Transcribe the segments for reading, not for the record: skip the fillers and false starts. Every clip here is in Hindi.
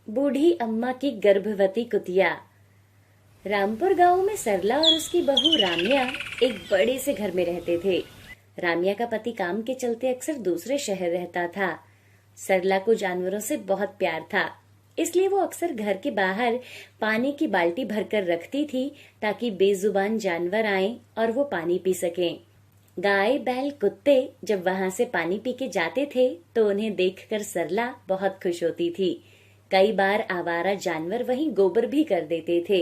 बूढ़ी अम्मा की गर्भवती कुतिया। रामपुर गांव में सरला और उसकी बहू राम्या एक बड़े से घर में रहते थे। राम्या का पति काम के चलते अक्सर दूसरे शहर रहता था। सरला को जानवरों से बहुत प्यार था, इसलिए वो अक्सर घर के बाहर पानी की बाल्टी भरकर रखती थी ताकि बेजुबान जानवर आएं और वो पानी पी सकें। गाय, बैल, कुत्ते जब वहां से पानी पी के जाते थे तो उन्हें देखकर सरला बहुत खुश होती थी। कई बार आवारा जानवर वहीं गोबर भी कर देते थे।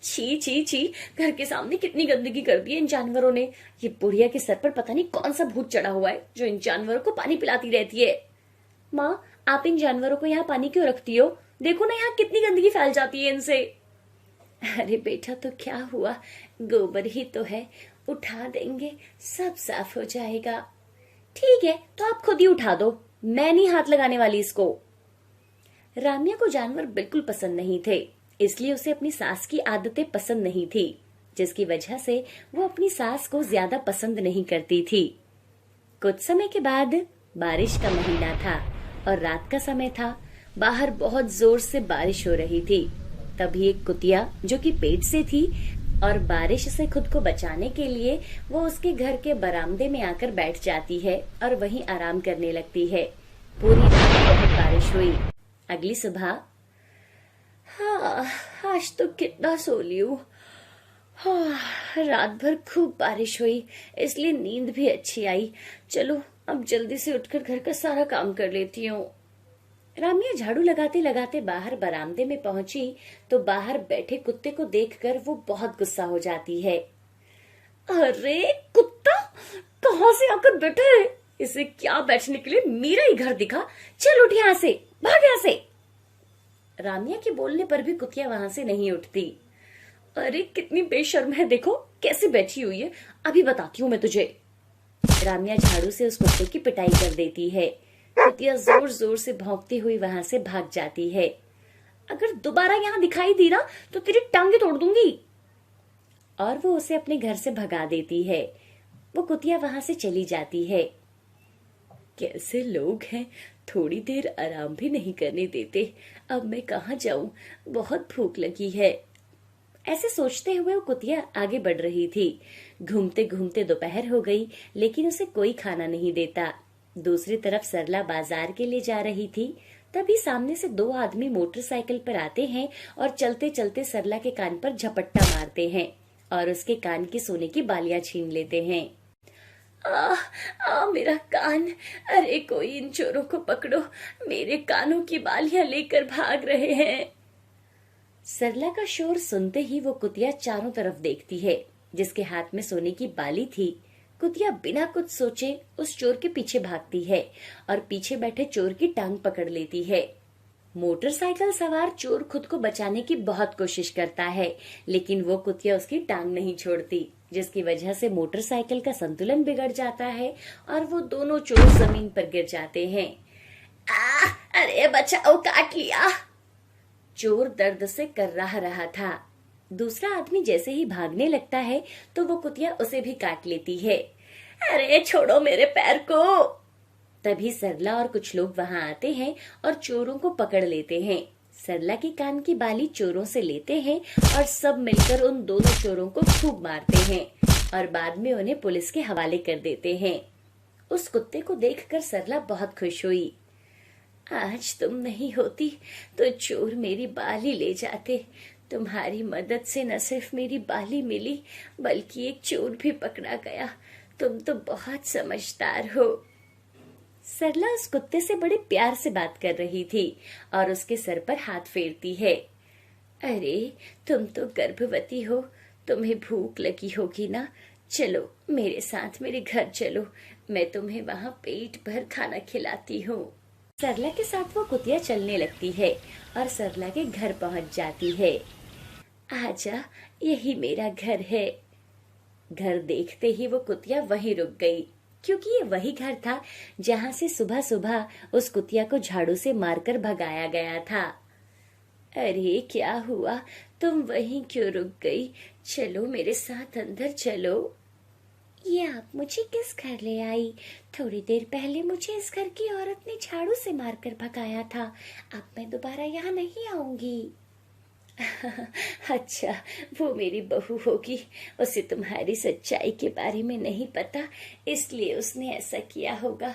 छी छी छी, घर के सामने कितनी गंदगी कर दी है इन जानवरों ने। ये बुढ़िया के सर पर पता नहीं कौन सा भूत चढ़ा हुआ है जो इन जानवरों को पानी पिलाती रहती है। माँ, आप इन जानवरों को यहाँ पानी क्यों रखती हो? देखो ना, यहाँ कितनी गंदगी फैल जाती है इनसे। अरे बेटा, तो क्या हुआ, गोबर ही तो है, उठा देंगे, सब साफ हो जाएगा। ठीक है, तो आप खुद ही उठा दो, मैं नहीं हाथ लगाने वाली इसको। राम्या को जानवर बिल्कुल पसंद नहीं थे, इसलिए उसे अपनी सास की आदतें पसंद नहीं थी, जिसकी वजह से वो अपनी सास को ज्यादा पसंद नहीं करती थी। कुछ समय के बाद बारिश का महीना था और रात का समय था। बाहर बहुत जोर से बारिश हो रही थी। तभी एक कुतिया, जो कि पेट से थी और बारिश से खुद को बचाने के लिए वो उसके घर के बरामदे में आकर बैठ जाती है और वहीं आराम करने लगती है। पूरी रात बहुत बारिश हुई। अगली सुबह, हाँ, आज तो कितना सो ली हूँ। हाँ, रात भर खूब बारिश हुई, इसलिए नींद भी अच्छी आई। चलो अब जल्दी से उठकर घर का सारा काम कर लेती हूँ। राम्या झाड़ू लगाते लगाते बाहर बरामदे में पहुंची तो बाहर बैठे कुत्ते को देखकर वो बहुत गुस्सा हो जाती है। अरे कुत्ता, कहाँ से आकर बैठा है? इसे क्या बैठने के लिए मेरा ही घर दिखा? चल उठ यहाँ से, भाग यहाँ से। राम्या के बोलने पर भी कुतिया वहां से नहीं उठती। अरे कितनी बेशर्म है, देखो कैसे बैठी हुई है, अभी बताती हूँ मैं तुझे। राम्या झाड़ू से उस कुत्ते की पिटाई कर देती है। कुतिया जोर जोर से भौंकती हुई वहां से भाग जाती है। अगर दोबारा यहाँ दिखाई दी ना तो तेरी टांगे तोड़ दूंगी। और वो उसे अपने घर से भगा देती है। वो कुतिया वहां से चली जाती है। कैसे लोग हैं, थोड़ी देर आराम भी नहीं करने देते। अब मैं कहाँ जाऊं, बहुत भूख लगी है। ऐसे सोचते हुए वो कुतिया आगे बढ़ रही थी। घूमते घूमते दोपहर हो गई, लेकिन उसे कोई खाना नहीं देता। दूसरी तरफ सरला बाजार के लिए जा रही थी। तभी सामने से दो आदमी मोटरसाइकिल पर आते हैं और चलते चलते सरला के कान पर झपट्टा मारते हैं और उसके कान की सोने की बालियां छीन लेते हैं। आ, मेरा कान, अरे कोई इन चोरों को पकड़ो, मेरे कानों की बालियां लेकर भाग रहे हैं। सरला का शोर सुनते ही वो कुतिया चारों तरफ देखती है। जिसके हाथ में सोने की बाली थी, कुतिया बिना कुछ सोचे उस चोर के पीछे भागती है और पीछे बैठे चोर की टांग पकड़ लेती है। मोटरसाइकिल सवार चोर खुद को बचाने की बहुत कोशिश करता है, लेकिन वो कुतिया उसकी टांग नहीं छोड़ती, जिसकी वजह से मोटरसाइकिल का संतुलन बिगड़ जाता है और वो दोनों चोर जमीन पर गिर जाते हैं। अरे बचाओ, काट लिया। चोर दर्द से कर्राह रहा था। दूसरा आदमी जैसे ही भागने लगता है तो वो कुतिया उसे भी काट लेती है। अरे छोड़ो मेरे पैर को। तभी सरला और कुछ लोग वहां आते हैं और चोरों को पकड़ लेते हैं। सरला की कान की बाली चोरों से लेते हैं और सब मिलकर उन दोनों चोरों को खूब मारते हैं और बाद में उन्हें पुलिस के हवाले कर देते हैं। उस कुत्ते को देखकर सरला बहुत खुश हुई। आज तुम नहीं होती तो चोर मेरी बाली ले जाते। तुम्हारी मदद से न सिर्फ मेरी बाली मिली, बल्कि एक चोर भी पकड़ा गया। तुम तो बहुत समझदार हो। सरला उस कुत्ते से बड़े प्यार से बात कर रही थी और उसके सर पर हाथ फेरती है। अरे तुम तो गर्भवती हो, तुम्हें भूख लगी होगी ना। चलो मेरे साथ मेरे घर चलो, मैं तुम्हें वहाँ पेट भर खाना खिलाती हूँ। सरला के साथ वो कुतिया चलने लगती है और सरला के घर पहुंच जाती है। आजा, यही मेरा घर है। घर देखते ही वो कुतिया वहीं रुक गई, क्योंकि ये वही घर था जहां से सुबह सुबह उस कुतिया को झाड़ू से मारकर भगाया गया था। अरे क्या हुआ, तुम वहीं क्यों रुक गई? चलो मेरे साथ अंदर चलो। ये आप मुझे किस घर ले आई? थोड़ी देर पहले मुझे इस घर की औरत ने झाड़ू से मारकर भगाया था। अब मैं दोबारा यहाँ नहीं आऊंगी। अच्छा, वो मेरी बहू होगी। उसे तुम्हारी सच्चाई के बारे में नहीं पता, इसलिए उसने ऐसा किया होगा।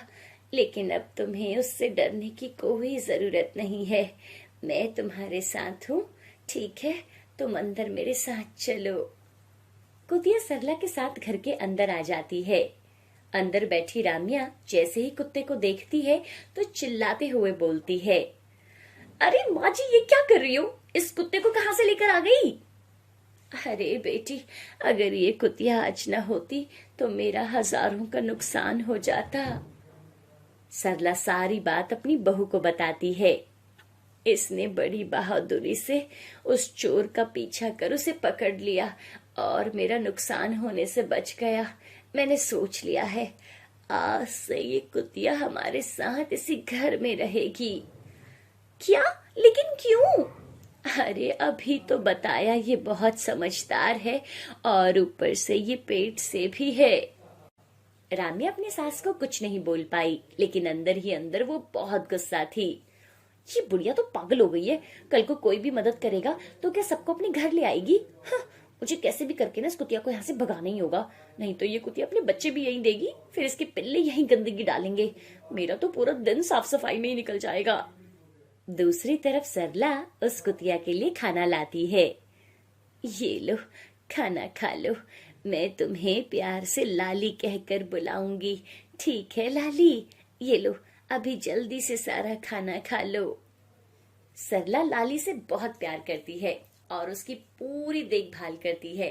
लेकिन अब तुम्हें उससे डरने की कोई जरूरत नहीं है। मैं तुम्हारे साथ हूँ, ठीक है? तुम अंदर मेरे साथ चलो। कुतिया सरला के साथ घर के अंदर आ जाती है। अंदर बैठी राम्या जैसे ही कुत्ते को देखती है तो चिल्लाते हुए बोलती है, अरे माँ जी, ये क्या कर रही हो? इस कुत्ते को कहाँ से लेकर आ गई? अरे बेटी, अगर ये कुतिया आज न होती तो मेरा हजारों का नुकसान हो जाता। सरला सारी बात अपनी बहू को बताती है। इसने बड़ी बहादुरी से उस चोर का पीछा कर उसे पकड़ लिया और मेरा नुकसान होने से बच गया। मैंने सोच लिया है, आज से ये कुतिया हमारे साथ इसी घर में रहेगी। क्या? लेकिन क्यों? अरे अभी तो बताया, ये बहुत समझदार है और ऊपर से ये पेट से भी है। राम्या अपनी सास को कुछ नहीं बोल पाई, लेकिन अंदर ही अंदर वो बहुत गुस्सा थी। ये बुढ़िया तो पागल हो गई है। कल को कोई भी मदद करेगा तो क्या सबको अपने घर ले आएगी? हाँ, मुझे कैसे भी करके ना इस कुतिया को यहाँ से भगाना ही होगा, नहीं तो ये कुतिया अपने बच्चे भी यहीं देगी, फिर इसके पिल्ले यहीं गंदगी डालेंगे। मेरा तो पूरा दिन साफ सफाई में ही निकल जाएगा। दूसरी तरफ सरला उस कुतिया के लिए खाना लाती है। ये लो, खाना खा लो। मैं तुम्हें प्यार से लाली कहकर बुलाऊंगी, ठीक है लाली? ये लो, अभी जल्दी से सारा खाना खा लो। सरला लाली से बहुत प्यार करती है और उसकी पूरी देखभाल करती है।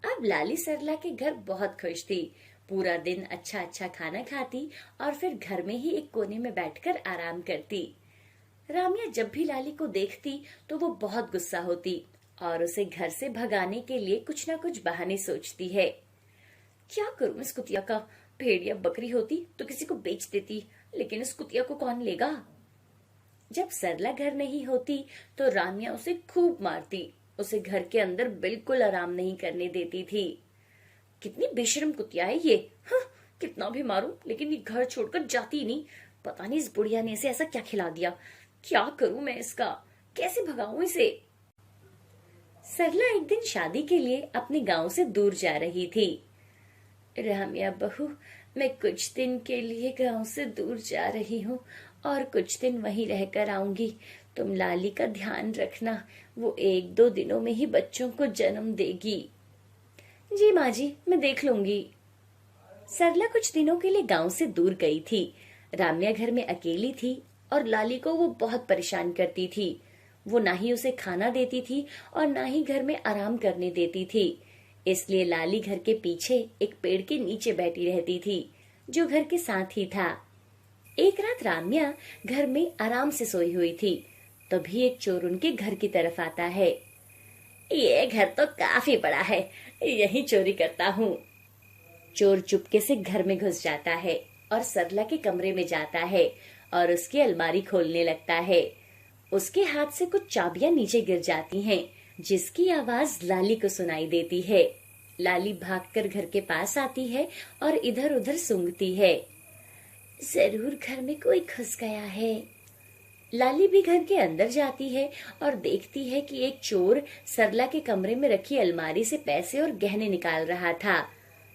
अब लाली सरला के घर बहुत खुश थी। पूरा दिन अच्छा अच्छा खाना खाती और फिर घर में ही एक कोने में बैठकर आराम करती। राम्या जब भी लाली को देखती तो वो बहुत गुस्सा होती और उसे घर से भगाने के लिए कुछ ना कुछ बहाने सोचती है। क्या करूं इस कुतिया का? भेड़ या बकरी होती तो किसी को बेच देती, लेकिन इस कुतिया को कौन लेगा? जब सरला घर नहीं होती तो राम्या उसे खूब मारती, उसे घर के अंदर बिल्कुल आराम नहीं करने देती थी। कितनी बेशर्म कुतिया है ये। हाँ, कितना भी मारूं लेकिन ये घर छोड़कर जाती ही नहीं। पता नहीं इस बुढ़िया ने इसे ऐसा क्या खिला दिया। क्या करूं मैं इसका? कैसे भगाऊं इसे? सरला एक दिन शादी के लिए अपने गांव से दूर जा रही थी। राम्या बहू, मैं कुछ दिन के लिए गांव से दूर जा रही हूँ और कुछ दिन वहीं रहकर आऊंगी। तुम लाली का ध्यान रखना, वो 1-2 दिनों में ही बच्चों को जन्म देगी। जी माँ जी, मैं देख लूंगी। सरला कुछ दिनों के लिए गांव से दूर गई थी। राम्या घर में अकेली थी और लाली को वो बहुत परेशान करती थी। वो ना ही उसे खाना देती थी और ना ही घर में आराम करने देती थी। इसलिए लाली घर के पीछे एक पेड़ के नीचे बैठी रहती थी, जो घर के साथ ही था। एक रात राम्या घर में आराम से सोई हुई थी, तभी एक चोर उनके घर की तरफ आता है। ये घर तो काफी बड़ा है, यही चोरी करता हूँ। चोर चुपके से घर में घुस जाता है और सरला के कमरे में जाता है और उसकी अलमारी खोलने लगता है। उसके हाथ से कुछ चाबियां नीचे गिर जाती हैं, जिसकी आवाज लाली को सुनाई देती है। लाली भागकर घर के पास आती है और इधर उधर सूंघती है। जरूर घर में कोई घुस गया है। लाली भी घर के अंदर जाती है और देखती है कि एक चोर सरला के कमरे में रखी अलमारी से पैसे और गहने निकाल रहा था।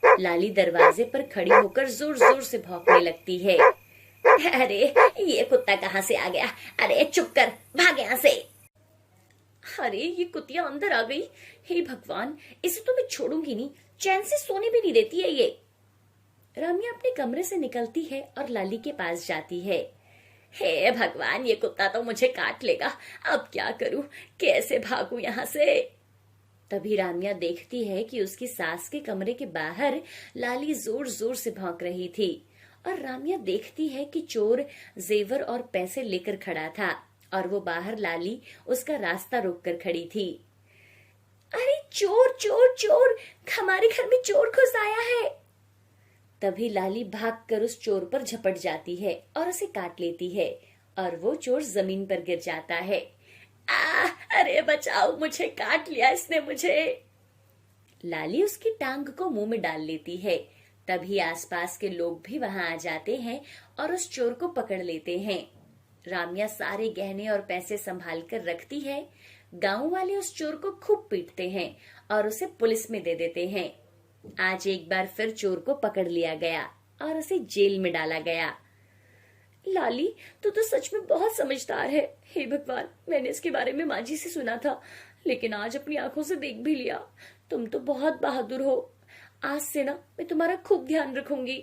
लाली दरवाजे पर खड़ी होकर जोर जोर से भौंकने लगती है। अरे ये कुत्ता कहाँ से आ गया? अरे चुप कर, भाग यहाँ से। अरे ये कुतिया अंदर आ गई। हे भगवान, इसे तो मैं छोड़ूंगी नहीं, चैन से सोने भी नहीं देती है ये। राम्या अपने कमरे से निकलती है और लाली के पास जाती है। हे भगवान, ये कुत्ता तो मुझे काट लेगा। अब क्या करूं? कैसे भागूं यहाँ से? तभी राम्या देखती है कि उसकी सास के कमरे के बाहर लाली जोर जोर से भौंक रही थी और राम्या देखती है कि चोर जेवर और पैसे लेकर खड़ा था और वो बाहर लाली उसका रास्ता रोककर खड़ी थी। अरे चोर चोर चोर, हमारे घर में चोर घुस आया है। तभी लाली भागकर उस चोर पर झपट जाती है और उसे काट लेती है और वो चोर जमीन पर गिर जाता है। अरे बचाओ, मुझे काट लिया इसने मुझे। लाली उसकी टांग को मुंह में डाल लेती है। तभी आसपास के लोग भी वहां आ जाते हैं और उस चोर को पकड़ लेते हैं। राम्या सारे गहने और पैसे संभाल कर रखती है। गांव वाले उस चोर को खूब पीटते हैं और उसे पुलिस में दे देते हैं। आज एक बार फिर चोर को पकड़ लिया गया और उसे जेल में डाला गया। लाली, तू तो सच में बहुत समझदार है। हे भगवान, मैंने इसके बारे में माँ जी से सुना था, लेकिन आज अपनी आंखों से देख भी लिया। तुम तो बहुत बहादुर हो। आज से ना मैं तुम्हारा खूब ध्यान रखूंगी।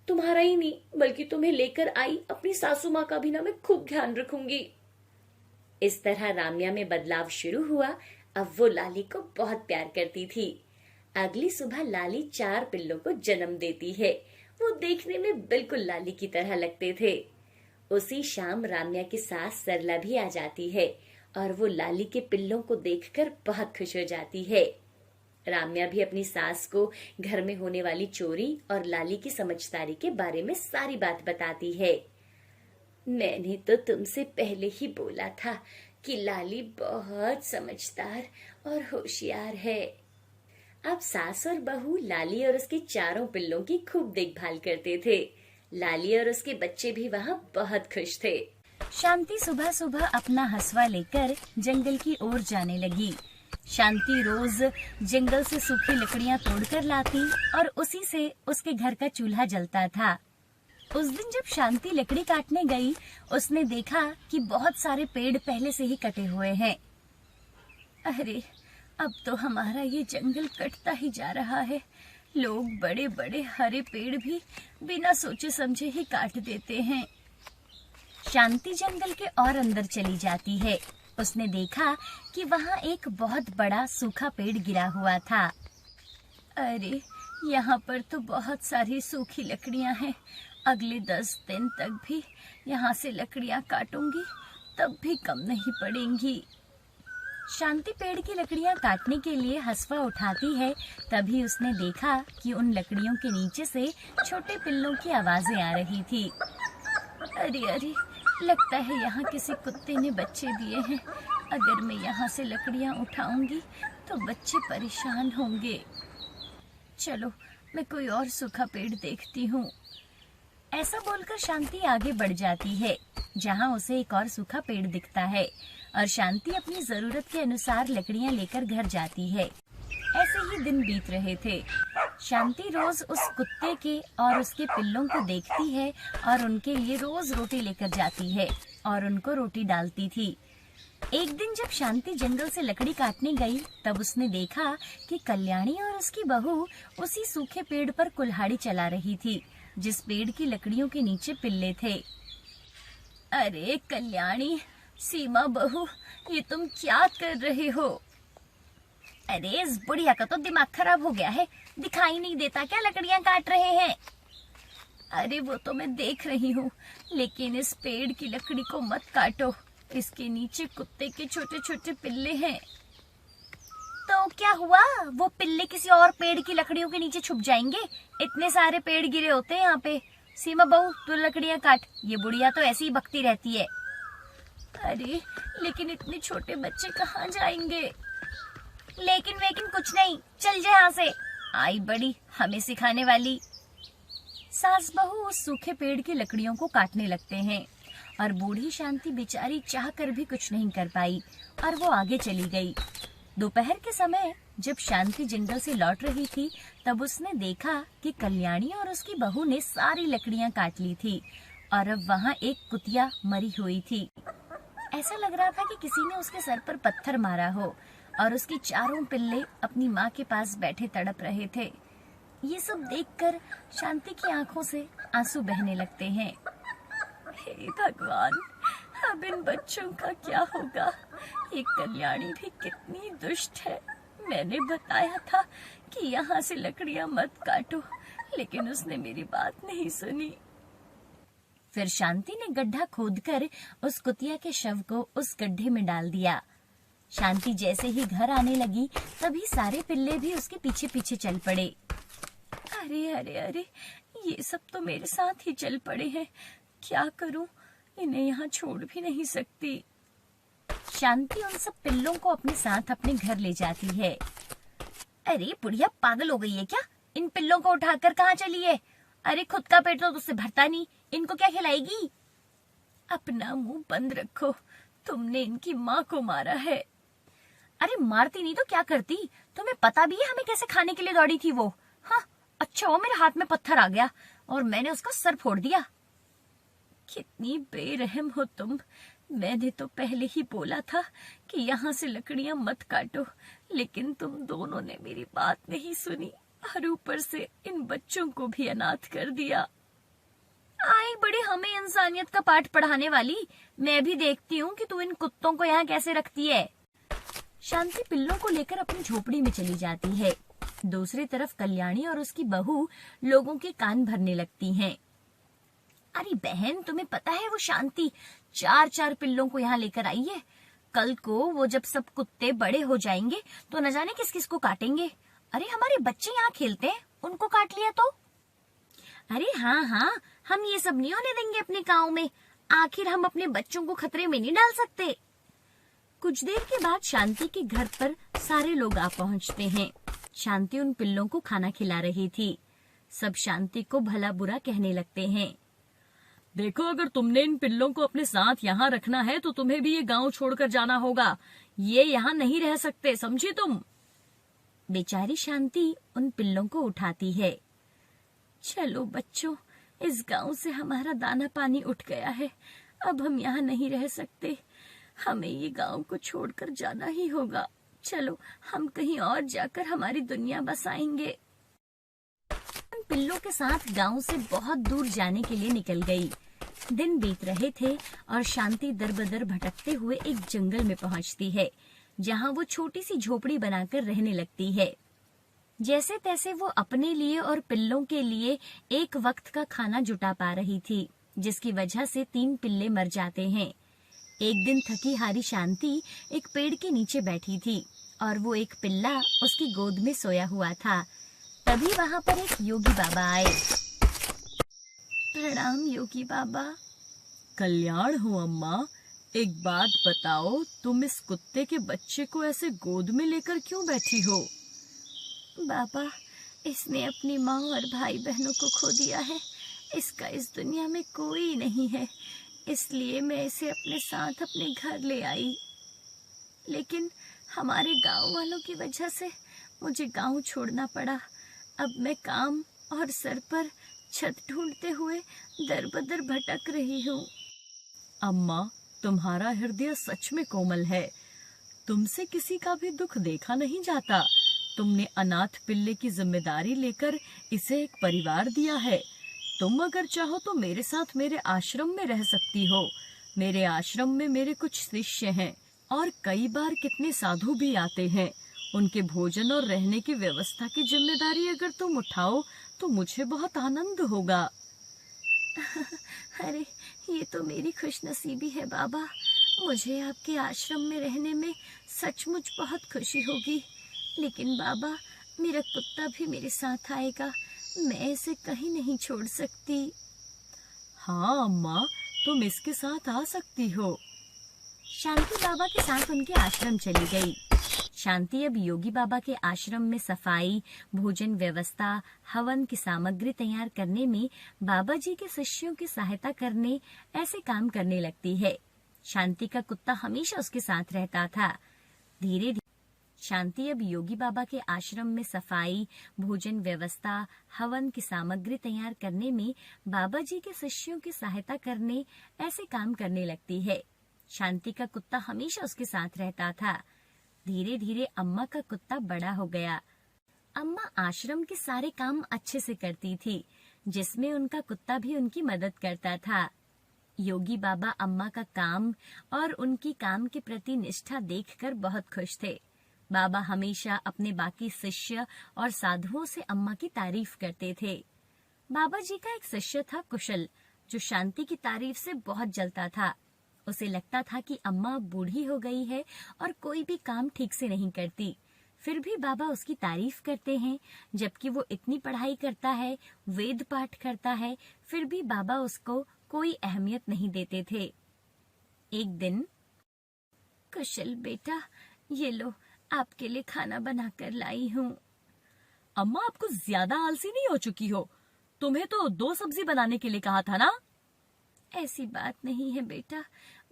तुम्हारा ही नहीं बल्कि तुम्हें लेकर आई अपनी सासू माँ का भी ना मैं खूब ध्यान रखूंगी। इस तरह राम्या में बदलाव शुरू हुआ। अब वो लाली को बहुत प्यार करती थी। अगली सुबह लाली 4 पिल्लों को जन्म देती है। वो देखने में बिल्कुल लाली की तरह लगते थे। उसी शाम राम्या की सास सरला भी आ जाती है और वो लाली के पिल्लों को देखकर बहुत खुश हो जाती है। राम्या भी अपनी सास को घर में होने वाली चोरी और लाली की समझदारी के बारे में सारी बात बताती है। मैंने तो तुमसे पहले ही बोला था कि लाली बहुत समझदार और होशियार है। अब सास और बहू लाली और उसके 4 पिल्लों की खूब देखभाल करते थे। लाली और उसके बच्चे भी वहाँ बहुत खुश थे। शांति सुबह सुबह अपना हसुआ लेकर जंगल की ओर जाने लगी। शांति रोज जंगल से सूखी लकड़ियाँ तोड़कर लाती और उसी से उसके घर का चूल्हा जलता था। उस दिन जब शांति लकड़ी काटने गई, उसने देखा कि बहुत सारे पेड़ पहले से ही कटे हुए हैं। अरे, अब तो हमारा ये जंगल कटता ही जा रहा है। लोग बड़े बड़े हरे पेड़ भी बिना सोचे समझे ही काट देते हैं। शांति जंगल के और अंदर चली जाती है। उसने देखा कि वहाँ एक बहुत बड़ा सूखा पेड़ गिरा हुआ था। अरे, यहाँ पर तो बहुत सारी सूखी लकड़ियाँ हैं। अगले 10 दिन तक भी यहाँ से लकड़ियाँ काटूंगी तब भी कम नहीं पड़ेंगी। शांति पेड़ की लकड़ियाँ काटने के लिए हसुआ उठाती है। तभी उसने देखा कि उन लकड़ियों के नीचे से छोटे पिल्लों की आवाजें आ रही थी। अरे अरे, लगता है यहाँ किसी कुत्ते ने बच्चे दिए हैं। अगर मैं यहाँ से लकड़ियाँ उठाऊंगी तो बच्चे परेशान होंगे। चलो, मैं कोई और सूखा पेड़ देखती हूँ। ऐसा बोलकर शांति आगे बढ़ जाती है, जहाँ उसे एक और सूखा पेड़ दिखता है और शांति अपनी जरूरत के अनुसार लकड़ियाँ लेकर घर जाती है। ऐसे ही दिन बीत रहे थे। शांति रोज उस कुत्ते के और उसके पिल्लों को देखती है और उनके लिए रोज रोटी लेकर जाती है और उनको रोटी डालती थी। एक दिन जब शांति जंगल से लकड़ी काटने गई, तब उसने देखा कि कल्याणी और उसकी बहू उसी सूखे पेड़ पर कुल्हाड़ी चला रही थी, जिस पेड़ की लकड़ियों के नीचे पिल्ले थे। अरे कल्याणी, सीमा बहू, ये तुम क्या कर रहे हो? अरे, इस बुढ़िया का तो दिमाग खराब हो गया है। दिखाई नहीं देता क्या लकड़ियां काट रहे हैं? अरे वो तो मैं देख रही हूँ, लेकिन इस पेड़ की लकड़ी को मत काटो। इसके नीचे कुत्ते के छोटे छोटे पिल्ले हैं। तो क्या हुआ? वो पिल्ले किसी और पेड़ की लकड़ियों के नीचे छुप जाएंगे? इतने सारे पेड़ गिरे होते हैं यहाँ पे। सीमा बहू, तू लकड़ियाँ काट। ये बुढ़िया तो ऐसी ही बकती रहती है। अरे, लेकिन इतने छोटे बच्चे कहाँ जाएंगे? लेकिन कुछ नहीं, चल जा यहाँ से। आई बड़ी हमें सिखाने वाली। सास बहू उस सूखे पेड़ की लकड़ियों को काटने लगते हैं और बूढ़ी शांति बेचारी चाह कर भी कुछ नहीं कर पाई और वो आगे चली गई। दोपहर के समय जब शांति जंगल से लौट रही थी, तब उसने देखा कि कल्याणी और उसकी बहू ने सारी लकड़ियां काट ली थी और अब वहाँ एक कुतिया मरी हुई थी। ऐसा लग रहा था कि किसी ने उसके सर पर पत्थर मारा हो और उसके 4 पिल्ले अपनी माँ के पास बैठे तड़प रहे थे। ये सब देखकर शांति की आंखों से आंसू बहने लगते हैं। हे भगवान, अब इन बच्चों का क्या होगा? ये कल्याणी भी कितनी दुष्ट है। मैंने बताया था कि यहाँ से लकड़ियाँ मत काटो, लेकिन उसने मेरी बात नहीं सुनी। फिर शांति ने गड्ढा खोदकर उस कुतिया के शव को उस गड्ढे में डाल दिया। शांति जैसे ही घर आने लगी, तभी सारे पिल्ले भी उसके पीछे पीछे चल पड़े। अरे अरे अरे, ये सब तो मेरे साथ ही चल पड़े हैं। क्या करूं? इन्हें यहाँ छोड़ भी नहीं सकती। शांति उन सब पिल्लों को अपने साथ अपने घर ले जाती है। अरे बुढ़िया, पागल हो गई है क्या? इन पिल्लों को उठाकर कहाँ चली है? अरे खुद का पेट तो तुझसे भरता नहीं, इनको क्या खिलाएगी? अपना मुंह बंद रखो, तुमने इनकी माँ को मारा है। अरे मारती नहीं तो क्या करती? तुम्हें पता भी है हमें कैसे खाने के लिए दौड़ी थी वो? हाँ, अच्छा हो मेरे हाथ में पत्थर आ गया और मैंने उसका सर फोड़ दिया। कितनी बेरहम हो तुम। मैंने तो पहले ही बोला था कि यहाँ से लकड़ियां मत काटो, लेकिन तुम दोनों ने मेरी बात नहीं सुनी और ऊपर से इन बच्चों को भी अनाथ कर दिया। आई बड़ी हमें इंसानियत का पाठ पढ़ाने वाली। मैं भी देखती हूँ कि तू इन कुत्तों को यहाँ कैसे रखती है। शांति पिल्लों को लेकर अपनी झोपड़ी में चली जाती है। दूसरी तरफ कल्याणी और उसकी बहू लोगों के कान भरने लगती हैं। अरे बहन, तुम्हें पता है वो शांति 4-4 पिल्लों को यहाँ लेकर आई है। कल को वो जब सब कुत्ते बड़े हो जाएंगे तो न जाने किस किस को काटेंगे। अरे हमारे बच्चे यहाँ खेलते हैं, उनको काट लिया तो? अरे हाँ हाँ, हम ये सब नहीं होने देंगे अपने गांव में। आखिर हम अपने बच्चों को खतरे में नहीं डाल सकते। कुछ देर के बाद शांति के घर पर सारे लोग आ पहुँचते हैं। शांति उन पिल्लों को खाना खिला रही थी। सब शांति को भला बुरा कहने लगते हैं। देखो, अगर तुमने इन पिल्लों को अपने साथ यहाँ रखना है तो तुम्हें भी ये गांव छोड़कर जाना होगा। ये यहाँ नहीं रह सकते, समझी तुम? बेचारी शांति उन पिल्लों को उठाती है। चलो बच्चों, इस गांव से हमारा दाना पानी उठ गया है। अब हम यहाँ नहीं रह सकते। हमें ये गांव को छोड़कर जाना ही होगा। चलो हम कहीं और जाकर हमारी दुनिया बसाएंगे। पिल्लों के साथ गांव से बहुत दूर जाने के लिए निकल गई। दिन बीत रहे थे और शांति दर-बदर भटकते हुए एक जंगल में पहुंचती है, जहां वो छोटी सी झोपड़ी बनाकर रहने लगती है। जैसे तैसे वो अपने लिए और पिल्लों के लिए एक वक्त का खाना जुटा पा रही थी, जिसकी वजह से 3 पिल्ले मर जाते हैं। एक दिन थकी हारी शांति एक पेड़ के नीचे बैठी थी और वो एक पिल्ला उसकी गोद में सोया हुआ था। तभी वहाँ पर एक योगी बाबा आए। प्रणाम योगी बाबा। कल्याण हो अम्मा। एक बात बताओ, तुम इस कुत्ते के बच्चे को ऐसे गोद में लेकर क्यों बैठी हो? बाबा, इसने अपनी माँ और भाई बहनों को खो दिया है। इसका इस दुनिया में कोई नहीं है, इसलिए मैं इसे अपने साथ अपने घर ले आई। लेकिन हमारे गांव वालों की वजह से मुझे गांव छोड़ना पड़ा। अब मैं काम और सर पर छत ढूंढते हुए दर-बदर भटक रही हूँ। अम्मा, तुम्हारा हृदय सच में कोमल है। तुमसे किसी का भी दुख देखा नहीं जाता। तुमने अनाथ पिल्ले की जिम्मेदारी लेकर इसे एक परिवार दिया है। तुम अगर चाहो तो मेरे साथ मेरे आश्रम में रह सकती हो। मेरे आश्रम में मेरे कुछ शिष्य हैं और कई बार कितने साधु भी आते हैं। उनके भोजन और रहने की व्यवस्था की जिम्मेदारी अगर तुम उठाओ तो मुझे बहुत आनंद होगा। अरे ये तो मेरी खुशनसीबी है बाबा। मुझे आपके आश्रम में रहने में सचमुच बहुत खुशी होगी। लेकिन बाबा, मेरा कुत्ता भी मेरे साथ आएगा। मैं इसे कहीं नहीं छोड़ सकती। हाँ अम्मा, तुम इसके साथ आ सकती हो। शांति बाबा के साथ उनके आश्रम चली गई। शांति अब योगी बाबा के आश्रम में सफाई, भोजन व्यवस्था, हवन की सामग्री तैयार करने में, बाबा जी के शिष्यों की सहायता करने, ऐसे काम करने लगती है। शांति का कुत्ता हमेशा उसके साथ रहता था। धीरे धीरे शांति अब योगी बाबा के आश्रम में सफाई, भोजन व्यवस्था, हवन की सामग्री तैयार करने में, बाबा जी के शिष्यों की सहायता करने, ऐसे काम करने लगती है। शांति का कुत्ता हमेशा उसके साथ रहता था। धीरे धीरे अम्मा का कुत्ता बड़ा हो गया। अम्मा आश्रम के सारे काम अच्छे से करती थी, जिसमें उनका कुत्ता भी उनकी मदद करता था। योगी बाबा अम्मा का काम और उनकी काम के प्रति निष्ठा देखकर बहुत खुश थे। बाबा हमेशा अपने बाकी शिष्य और साधुओं से अम्मा की तारीफ करते थे। बाबा जी का एक शिष्य था कुशल, जो शांति की तारीफ से बहुत जलता था। उसे लगता था कि अम्मा बूढ़ी हो गई है और कोई भी काम ठीक से नहीं करती। फिर भी बाबा उसकी तारीफ करते हैं, जबकि वो इतनी पढ़ाई करता है, वेद पाठ करता है, फिर भी बाबा उसको कोई अहमियत नहीं देते थे। एक दिन, कुशल बेटा, ये लो, आपके लिए खाना बनाकर लाई हूँ। अम्मा आप कुछ ज्यादा आलसी नहीं हो चुकी हो? तुम्हें तो 2 सब्जी बनाने के लिए कहा था ना? ऐसी बात नहीं है बेटा,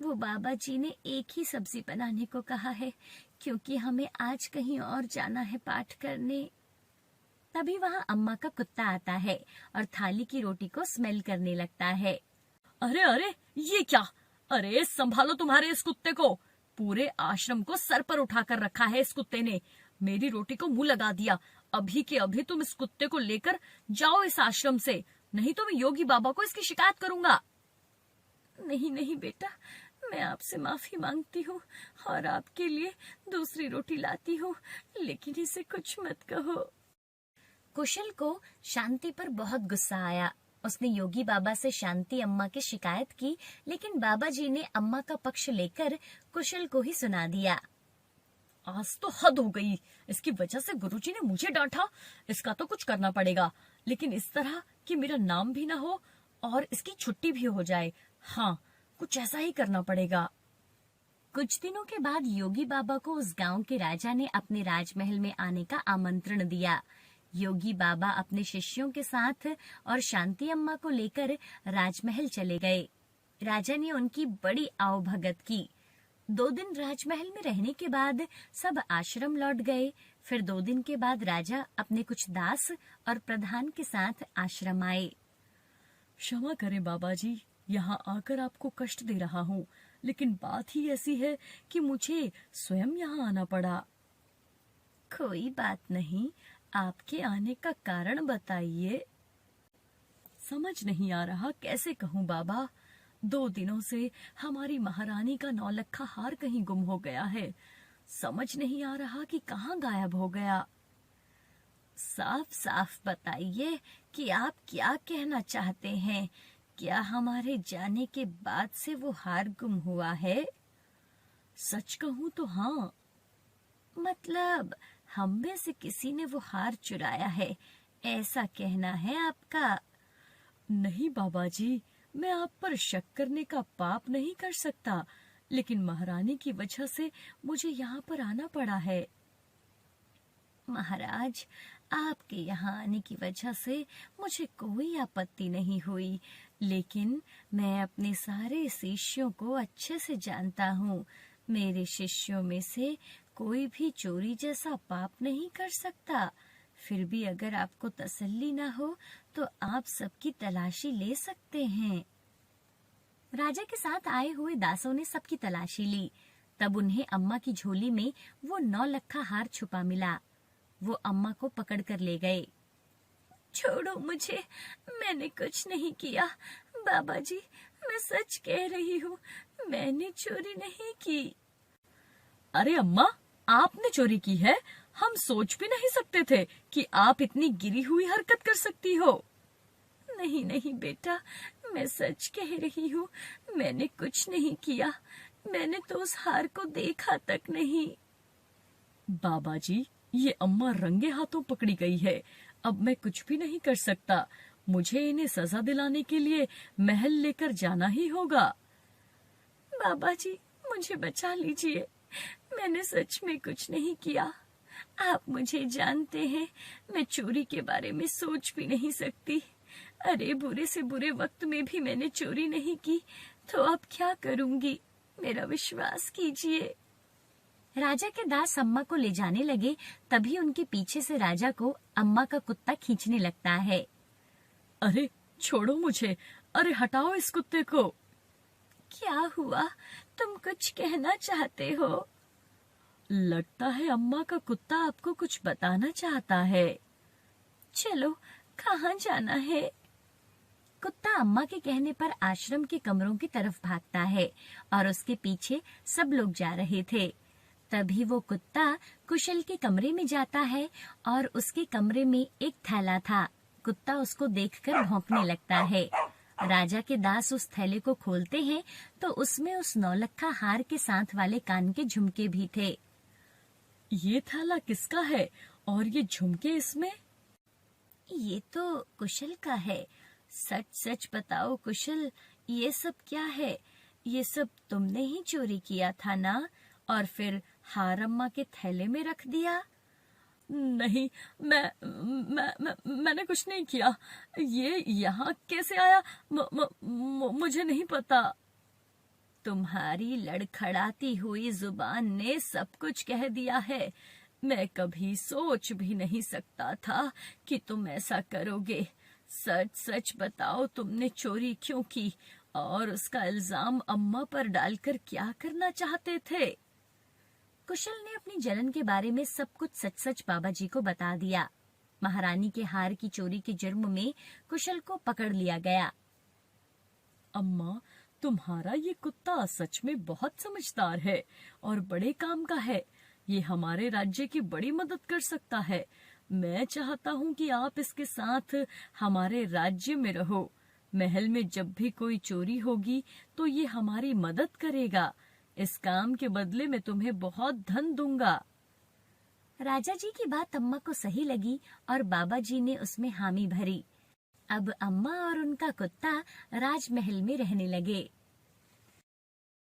वो बाबा जी ने एक ही सब्जी बनाने को कहा है, क्योंकि हमें आज कहीं और जाना है पाठ करने। तभी वहाँ अम्मा का कुत्ता आता है और थाली की रोटी को स्मेल करने लगता है। अरे अरे, ये क्या? अरे संभालो तुम्हारे इस कुत्ते को। पूरे आश्रम को सर पर उठाकर रखा है इस कुत्ते ने। मेरी रोटी को मुंह लगा दिया। अभी के अभी तुम इस कुत्ते को लेकर जाओ इस आश्रम से, नहीं तो मैं योगी बाबा को इसकी शिकायत करूंगा। नहीं नहीं बेटा, मैं आपसे माफी मांगती हूँ और आपके लिए दूसरी रोटी लाती हूँ, लेकिन इसे कुछ मत कहो। कुशल को शांति पर बहुत गुस्सा आया। उसने योगी बाबा से शांति अम्मा की शिकायत की, लेकिन बाबा जी ने अम्मा का पक्ष लेकर कुशल को ही सुना दिया। आज तो हद हो गई, इसकी वजह से गुरुजी ने मुझे डांटा। इसका तो कुछ करना पड़ेगा, लेकिन इस तरह कि मेरा नाम भी ना हो और इसकी छुट्टी भी हो जाए। हाँ, कुछ ऐसा ही करना पड़ेगा। कुछ दिनों के बाद योगी बाबा को उस गांव के राजा ने अपने राजमहल में आने का आमंत्रण दिया। योगी बाबा अपने शिष्यों के साथ और शांति अम्मा को लेकर राजमहल चले गए। राजा ने उनकी बड़ी आवभगत की। 2 दिन राजमहल में रहने के बाद सब आश्रम लौट गए। फिर 2 दिन के बाद राजा अपने कुछ दास और प्रधान के साथ आश्रम आए। क्षमा करें बाबा जी, यहाँ आकर आपको कष्ट दे रहा हूँ, लेकिन बात ही ऐसी है कि मुझे स्वयं यहाँ आना पड़ा। कोई बात नहीं, आपके आने का कारण बताइए। समझ नहीं आ रहा कैसे कहूँ बाबा। 2 दिनों से हमारी महारानी का 9 लक्खा हार कहीं गुम हो गया है। समझ नहीं आ रहा कि कहाँ गायब हो गया। साफ साफ बताइए कि आप क्या कहना चाहते हैं। क्या हमारे जाने के बाद से वो हार गुम हुआ है? सच कहूँ तो हाँ। मतलब हम में से किसी ने वो हार चुराया है, ऐसा कहना है आपका? नहीं बाबा जी, मैं आप पर शक करने का पाप नहीं कर सकता, लेकिन महारानी की वजह से मुझे यहाँ पर आना पड़ा है। महाराज, आपके यहाँ आने की वजह से मुझे कोई आपत्ति नहीं हुई, लेकिन मैं अपने सारे शिष्यों को अच्छे से जानता हूँ। मेरे शिष्यों में से कोई भी चोरी जैसा पाप नहीं कर सकता। फिर भी अगर आपको तसल्ली ना हो तो आप सबकी तलाशी ले सकते हैं। राजा के साथ आए हुए दासों ने सबकी तलाशी ली। तब उन्हें अम्मा की झोली में वो 9 लक्खा हार छुपा मिला। वो अम्मा को पकड़ कर ले गए। छोड़ो मुझे, मैंने कुछ नहीं किया। बाबा जी, मैं सच कह रही हूँ, मैंने चोरी नहीं की। अरे अम्मा, आपने चोरी की है? हम सोच भी नहीं सकते थे कि आप इतनी गिरी हुई हरकत कर सकती हो। नहीं नहीं बेटा, मैं सच कह रही हूँ, मैंने कुछ नहीं किया। मैंने तो उस हार को देखा तक नहीं। बाबा जी, ये अम्मा रंगे हाथों पकड़ी गई है। अब मैं कुछ भी नहीं कर सकता। मुझे इन्हें सजा दिलाने के लिए महल लेकर जाना ही होगा। बाबा जी, मुझे बचा लीजिए, मैंने सच में कुछ नहीं किया। आप मुझे जानते हैं, मैं चोरी के बारे में सोच भी नहीं सकती। अरे बुरे से बुरे वक्त में भी मैंने चोरी नहीं की, तो अब क्या करूंगी? मेरा विश्वास कीजिए। राजा के दास अम्मा को ले जाने लगे, तभी उनके पीछे से राजा को अम्मा का कुत्ता खींचने लगता है। अरे छोड़ो मुझे, अरे हटाओ इस कुत्ते को। क्या हुआ? तुम कुछ कहना चाहते हो? लगता है अम्मा का कुत्ता आपको कुछ बताना चाहता है। चलो, कहाँ जाना है? कुत्ता अम्मा के कहने पर आश्रम के कमरों की तरफ भागता है और उसके पीछे सब लोग जा रहे थे। तभी वो कुत्ता कुशल के कमरे में जाता है और उसके कमरे में एक थैला था। कुत्ता उसको देखकर भौंकने लगता है। राजा के दास उस थैले को खोलते हैं तो उसमें उस 9 लक्खा हार के साथ वाले कान के झुमके भी थे। ये थैला किसका है और ये झुमके इसमें? ये तो कुशल का है। सच सच बताओ कुशल, ये सब क्या है? ये सब तुमने ही चोरी किया था ना? और फिर हार अम्मा के थैले में रख दिया? नहीं, मैंने कुछ नहीं किया। ये यहाँ कैसे आया मुझे नहीं पता। तुम्हारी लड़खड़ाती हुई जुबान ने सब कुछ कह दिया है। मैं कभी सोच भी नहीं सकता था कि तुम ऐसा करोगे। सच सच बताओ, तुमने चोरी क्यों की और उसका इल्जाम अम्मा पर डालकर क्या करना चाहते थे? कुशल ने अपनी जलन के बारे में सब कुछ सच सच बाबा जी को बता दिया। महारानी के हार की चोरी के जुर्म में कुशल को पकड़ लिया गया। अम्मा, तुम्हारा ये कुत्ता सच में बहुत समझदार है और बड़े काम का है। ये हमारे राज्य की बड़ी मदद कर सकता है। मैं चाहता हूँ कि आप इसके साथ हमारे राज्य में रहो। महल में जब भी कोई चोरी होगी तो ये हमारी मदद करेगा। इस काम के बदले में तुम्हें बहुत धन दूंगा। राजा जी की बात अम्मा को सही लगी और बाबा जी ने उसमें हामी भरी। अब अम्मा और उनका कुत्ता राजमहल में रहने लगे।